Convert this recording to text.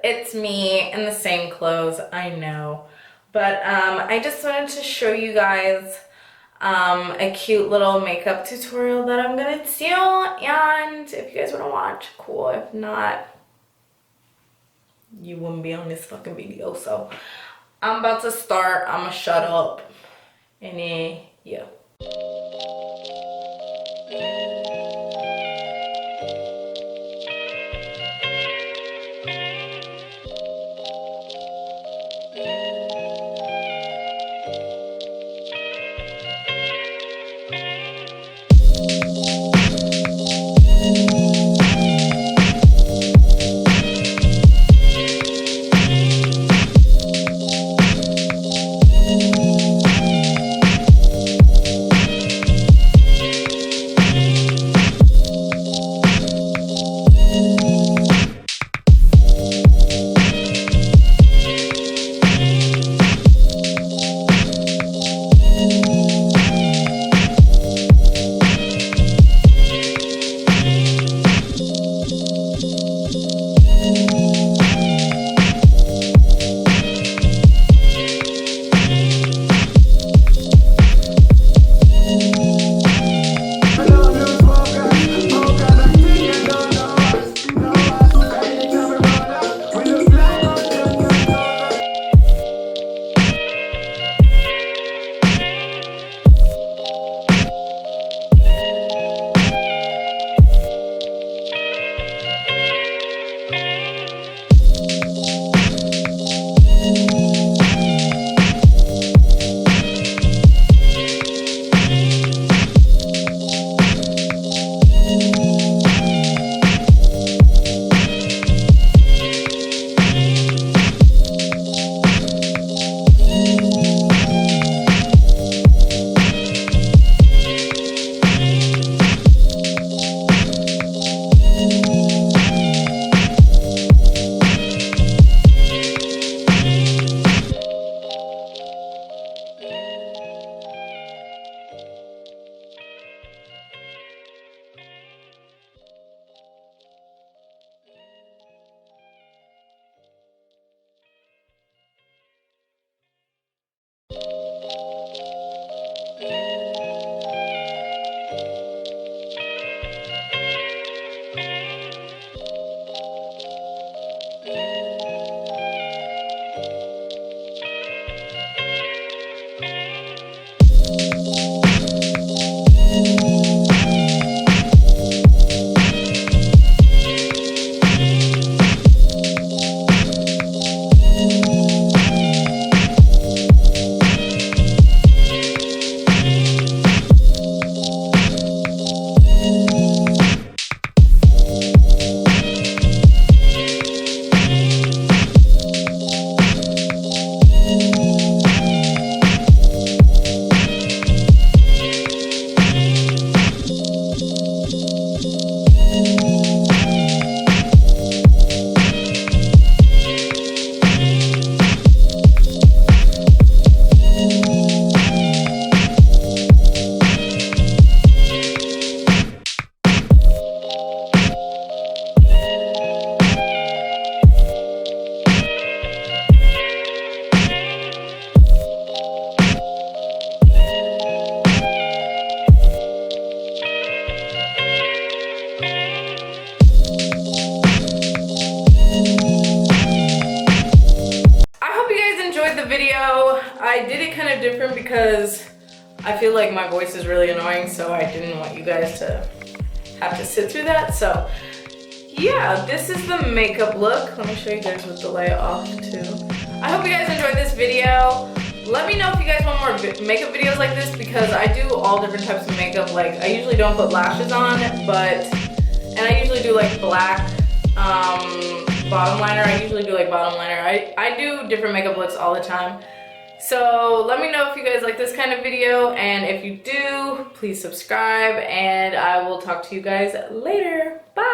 it's me in the same clothes, I know. But I just wanted to show you guys a cute little makeup tutorial that I'm gonna do, and if you guys wanna watch, cool. If not, you wouldn't be on this fucking video. So I'm about to start. I'm gonna shut up and then yeah. I did it kind of different because I feel like my voice is really annoying, so I didn't want you guys to have to sit through that. So yeah, this is the makeup look. Let me show you guys with the light off too. I hope you guys enjoyed this video. Let me know if you guys want more makeup videos like this, because I do all different types of makeup. Like, I usually don't put lashes on, and I usually do like black bottom liner. I usually do like bottom liner. I do different makeup looks all the time. So let me know if you guys like this kind of video, and if you do, please subscribe, and I will talk to you guys later. Bye!